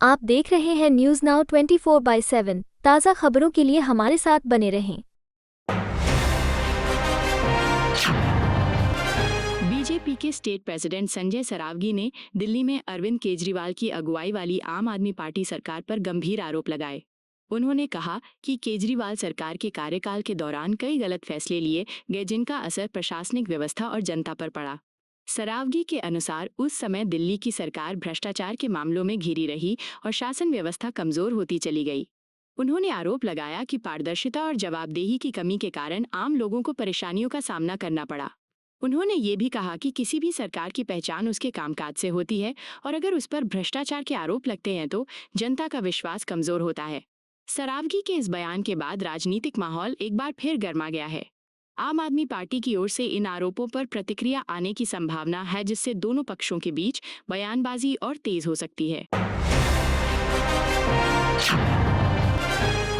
आप देख रहे हैं न्यूज़ नाउ 24/7 ताज़ा खबरों के लिए हमारे साथ बने रहें। बीजेपी के स्टेट प्रेसिडेंट संजय सरावगी ने दिल्ली में अरविंद केजरीवाल की अगुवाई वाली आम आदमी पार्टी सरकार पर गंभीर आरोप लगाए। उन्होंने कहा कि केजरीवाल सरकार के कार्यकाल के दौरान कई गलत फैसले लिए गए जिनका असर प्रशासनिक व्यवस्था और जनता पर पड़ा। सरावगी के अनुसार उस समय दिल्ली की सरकार भ्रष्टाचार के मामलों में घिरी रही और शासन व्यवस्था कमजोर होती चली गई। उन्होंने आरोप लगाया कि पारदर्शिता और जवाबदेही की कमी के कारण आम लोगों को परेशानियों का सामना करना पड़ा। उन्होंने ये भी कहा कि किसी भी सरकार की पहचान उसके कामकाज से होती है और अगर उस पर भ्रष्टाचार के आरोप लगते हैं तो जनता का विश्वास कमजोर होता है। सरावगी के इस बयान के बाद राजनीतिक माहौल एक बार फिर गर्मा गया है। आम आदमी पार्टी की ओर से इन आरोपों पर प्रतिक्रिया आने की संभावना है, जिससे दोनों पक्षों के बीच बयानबाजी और तेज हो सकती है।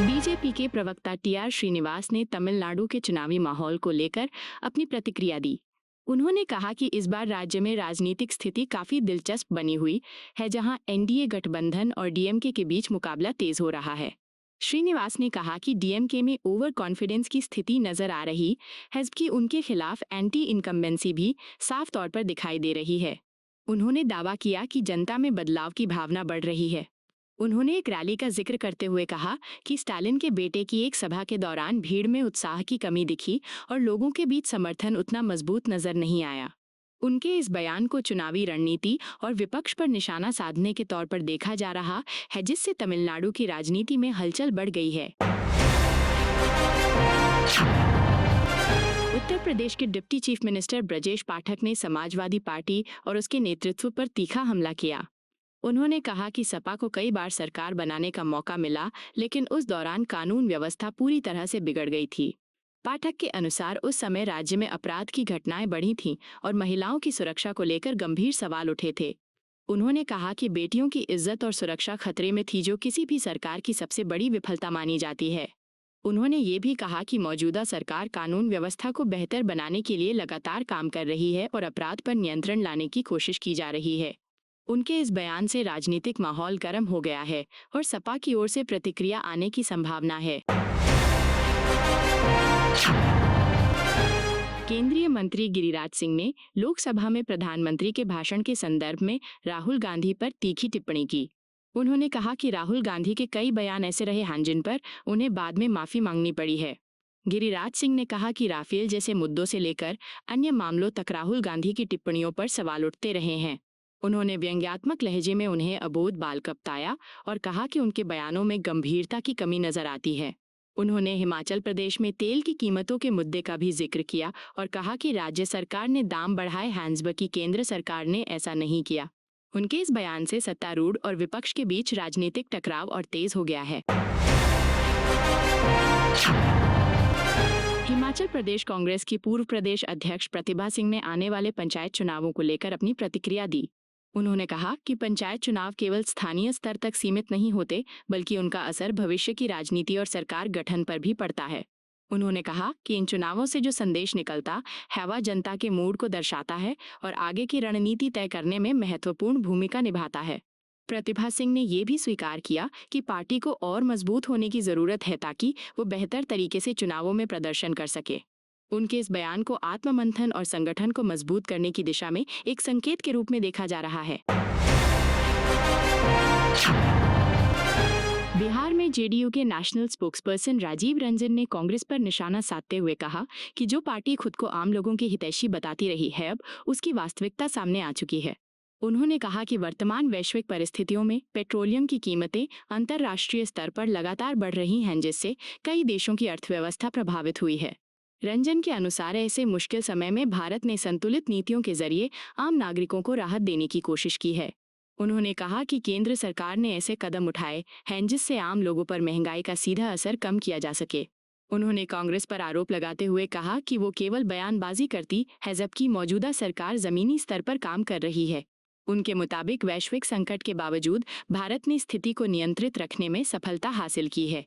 बीजेपी के प्रवक्ता टीआर श्रीनिवास ने तमिलनाडु के चुनावी माहौल को लेकर अपनी प्रतिक्रिया दी। उन्होंने कहा कि इस बार राज्य में राजनीतिक स्थिति काफी दिलचस्प बनी हुई है, जहां एनडीए गठबंधन और डीएमके के बीच मुकाबला तेज हो रहा है। श्रीनिवास ने कहा कि डीएमके में ओवर कॉन्फिडेंस की स्थिति नजर आ रही है, जबकि उनके खिलाफ एंटी इनकम्बेंसी भी साफ तौर पर दिखाई दे रही है। उन्होंने दावा किया कि जनता में बदलाव की भावना बढ़ रही है। उन्होंने एक रैली का जिक्र करते हुए कहा कि स्टालिन के बेटे की एक सभा के दौरान भीड़ में उत्साह की कमी दिखी और लोगों के बीच समर्थन उतना मजबूत नजर नहीं आया। उनके इस बयान को चुनावी रणनीति और विपक्ष पर निशाना साधने के तौर पर देखा जा रहा है, जिससे तमिलनाडु की राजनीति में हलचल बढ़ गई है। उत्तर प्रदेश के deputy chief minister Brajesh Pathak ने समाजवादी पार्टी और उसके नेतृत्व पर तीखा हमला किया। उन्होंने कहा कि सपा को कई बार सरकार बनाने का मौका मिला, लेकिन उस दौरान कानून व्यवस्था पूरी तरह से बिगड़ गई थी। पाठक के अनुसार उस समय राज्य में अपराध की घटनाएं बढ़ी थीं और महिलाओं की सुरक्षा को लेकर गंभीर सवाल उठे थे। उन्होंने कहा कि बेटियों की इज्जत और सुरक्षा खतरे में थी, जो किसी भी सरकार की सबसे बड़ी विफलता मानी जाती है। उन्होंने ये भी कहा कि मौजूदा सरकार कानून व्यवस्था को बेहतर बनाने के लिए लगातार काम कर रही है और अपराध पर नियंत्रण लाने की कोशिश की जा रही है। उनके इस बयान से राजनीतिक माहौल गर्म हो गया है और सपा की ओर से प्रतिक्रिया आने की संभावना है। केंद्रीय मंत्री गिरिराज सिंह ने लोकसभा में प्रधानमंत्री के भाषण के संदर्भ में राहुल गांधी पर तीखी टिप्पणी की। उन्होंने कहा कि राहुल गांधी के कई बयान ऐसे रहे हैं जिन पर उन्हें बाद में माफी मांगनी पड़ी है। गिरिराज सिंह ने कहा कि राफेल जैसे मुद्दों से लेकर अन्य मामलों तक राहुल गांधी की टिप्पणियों पर सवाल उठते रहे हैं। उन्होंने व्यंग्यात्मक लहजे में उन्हें अबोध बालक बताया और कहा कि उनके बयानों में गंभीरता की कमी नजर आती है। उन्होंने हिमाचल प्रदेश में तेल की कीमतों के मुद्दे का भी जिक्र किया और कहा कि राज्य सरकार ने दाम बढ़ाए हैं, जबकि केंद्र सरकार ने ऐसा नहीं किया। उनके इस बयान से सत्तारूढ़ और विपक्ष के बीच राजनीतिक टकराव और तेज हो गया है। हिमाचल प्रदेश कांग्रेस की पूर्व प्रदेश अध्यक्ष प्रतिभा सिंह ने आने वाले पंचायत चुनावों को लेकर अपनी प्रतिक्रिया दी। उन्होंने कहा कि पंचायत चुनाव केवल स्थानीय स्तर तक सीमित नहीं होते, बल्कि उनका असर भविष्य की राजनीति और सरकार गठन पर भी पड़ता है। उन्होंने कहा कि इन चुनावों से जो संदेश निकलता है वह जनता के मूड को दर्शाता है और आगे की रणनीति तय करने में महत्वपूर्ण भूमिका निभाता है। प्रतिभा सिंह ने ये भी स्वीकार किया कि पार्टी को और मजबूत होने की जरूरत है ताकि वो बेहतर तरीके से चुनावों में प्रदर्शन कर सके। उनके इस बयान को आत्ममंथन और संगठन को मजबूत करने की दिशा में एक संकेत के रूप में देखा जा रहा है। बिहार में जेडीयू के नेशनल स्पोक्सपर्सन राजीव रंजन ने कांग्रेस पर निशाना साधते हुए कहा कि जो पार्टी खुद को आम लोगों की हितैषी बताती रही है, अब उसकी वास्तविकता सामने आ चुकी है। उन्होंने कहा कि वर्तमान वैश्विक परिस्थितियों में पेट्रोलियम की कीमतें अंतर्राष्ट्रीय स्तर पर लगातार बढ़ रही हैं, जिससे कई देशों की अर्थव्यवस्था प्रभावित हुई है। रंजन के अनुसार ऐसे मुश्किल समय में भारत ने संतुलित नीतियों के जरिए आम नागरिकों को राहत देने की कोशिश की है। उन्होंने कहा कि केंद्र सरकार ने ऐसे कदम उठाए हैं जिससे आम लोगों पर महंगाई का सीधा असर कम किया जा सके। उन्होंने कांग्रेस पर आरोप लगाते हुए कहा कि वो केवल बयानबाजी करती है, जबकि मौजूदा सरकार जमीनी स्तर पर काम कर रही है। उनके मुताबिक वैश्विक संकट के बावजूद भारत ने स्थिति को नियंत्रित रखने में सफलता हासिल की है।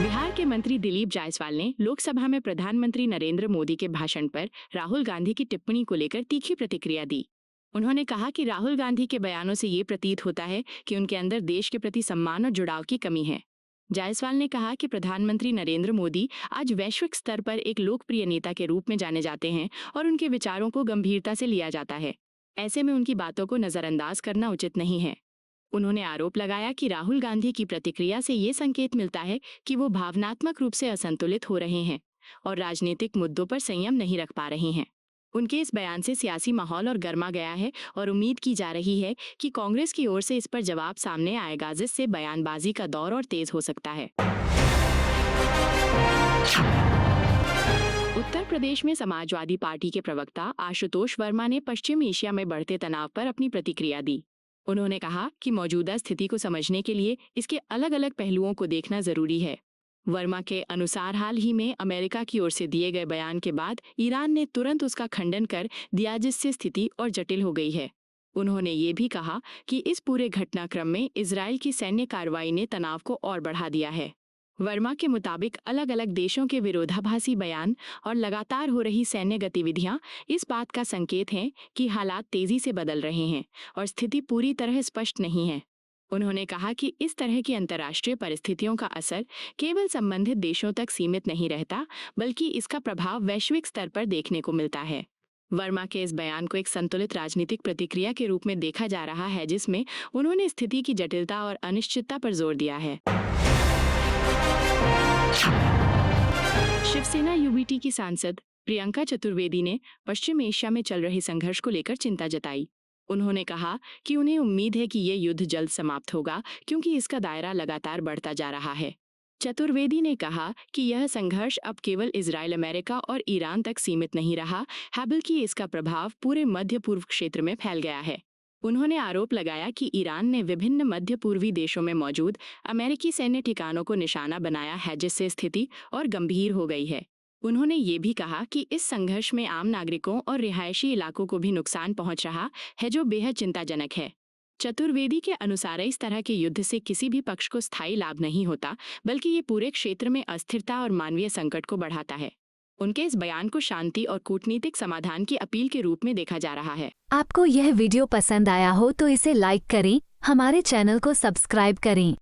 बिहार के मंत्री दिलीप जायसवाल ने लोकसभा में प्रधानमंत्री नरेंद्र मोदी के भाषण पर राहुल गांधी की टिप्पणी को लेकर तीखी प्रतिक्रिया दी। उन्होंने कहा कि राहुल गांधी के बयानों से ये प्रतीत होता है कि उनके अंदर देश के प्रति सम्मान और जुड़ाव की कमी है। जायसवाल ने कहा कि प्रधानमंत्री नरेंद्र मोदी आज वैश्विक स्तर पर एक लोकप्रिय नेता के रूप में जाने जाते हैं और उनके विचारों को गंभीरता से लिया जाता है। ऐसे में उनकी बातों को नजरअंदाज करना उचित नहीं है। उन्होंने आरोप लगाया कि राहुल गांधी की प्रतिक्रिया से ये संकेत मिलता है कि वो भावनात्मक रूप से असंतुलित हो रहे हैं और राजनीतिक मुद्दों पर संयम नहीं रख पा रहे हैं। उनके इस बयान से सियासी माहौल और गर्मा गया है और उम्मीद की जा रही है कि कांग्रेस की ओर से इस पर जवाब सामने आएगा, जिससे बयानबाजी का दौर और तेज हो सकता है। उत्तर प्रदेश में समाजवादी पार्टी के प्रवक्ता आशुतोष वर्मा ने पश्चिम एशिया में बढ़ते तनाव पर अपनी प्रतिक्रिया दी। उन्होंने कहा कि मौजूदा स्थिति को समझने के लिए इसके अलग अलग पहलुओं को देखना जरूरी है। वर्मा के अनुसार हाल ही में अमेरिका की ओर से दिए गए बयान के बाद ईरान ने तुरंत उसका खंडन कर दिया, जिससे स्थिति और जटिल हो गई है। उन्होंने ये भी कहा कि इस पूरे घटनाक्रम में इजराइल की सैन्य कार्रवाई ने तनाव को और बढ़ा दिया है। वर्मा के मुताबिक अलग अलग देशों के विरोधाभासी बयान और लगातार हो रही सैन्य गतिविधियां इस बात का संकेत हैं कि हालात तेजी से बदल रहे हैं और स्थिति पूरी तरह स्पष्ट नहीं है। उन्होंने कहा कि इस तरह की अंतर्राष्ट्रीय परिस्थितियों का असर केवल संबंधित देशों तक सीमित नहीं रहता, बल्कि इसका प्रभाव वैश्विक स्तर पर देखने को मिलता है। वर्मा के इस बयान को एक संतुलित राजनीतिक प्रतिक्रिया के रूप में देखा जा रहा है, जिसमें उन्होंने स्थिति की जटिलता और अनिश्चितता पर जोर दिया है। शिवसेना यूबीटी की सांसद प्रियंका चतुर्वेदी ने पश्चिम एशिया में चल रहे संघर्ष को लेकर चिंता जताई। उन्होंने कहा कि उन्हें उम्मीद है कि ये युद्ध जल्द समाप्त होगा, क्योंकि इसका दायरा लगातार बढ़ता जा रहा है। चतुर्वेदी ने कहा कि यह संघर्ष अब केवल इजराइल, अमेरिका और ईरान तक सीमित नहीं रहा है, बल्कि इसका प्रभाव पूरे मध्य पूर्व क्षेत्र में फैल गया है। उन्होंने आरोप लगाया कि ईरान ने विभिन्न मध्य पूर्वी देशों में मौजूद अमेरिकी सैन्य ठिकानों को निशाना बनाया है, जिससे स्थिति और गंभीर हो गई है। उन्होंने ये भी कहा कि इस संघर्ष में आम नागरिकों और रिहायशी इलाकों को भी नुकसान पहुंच रहा है, जो बेहद चिंताजनक है। चतुर्वेदी के अनुसार इस तरह के युद्ध से किसी भी पक्ष को स्थायी लाभ नहीं होता, बल्कि ये पूरे क्षेत्र में अस्थिरता और मानवीय संकट को बढ़ाता है। उनके इस बयान को शांति और कूटनीतिक समाधान की अपील के रूप में देखा जा रहा है। आपको यह वीडियो पसंद आया हो तो इसे लाइक करें, हमारे चैनल को सब्सक्राइब करें।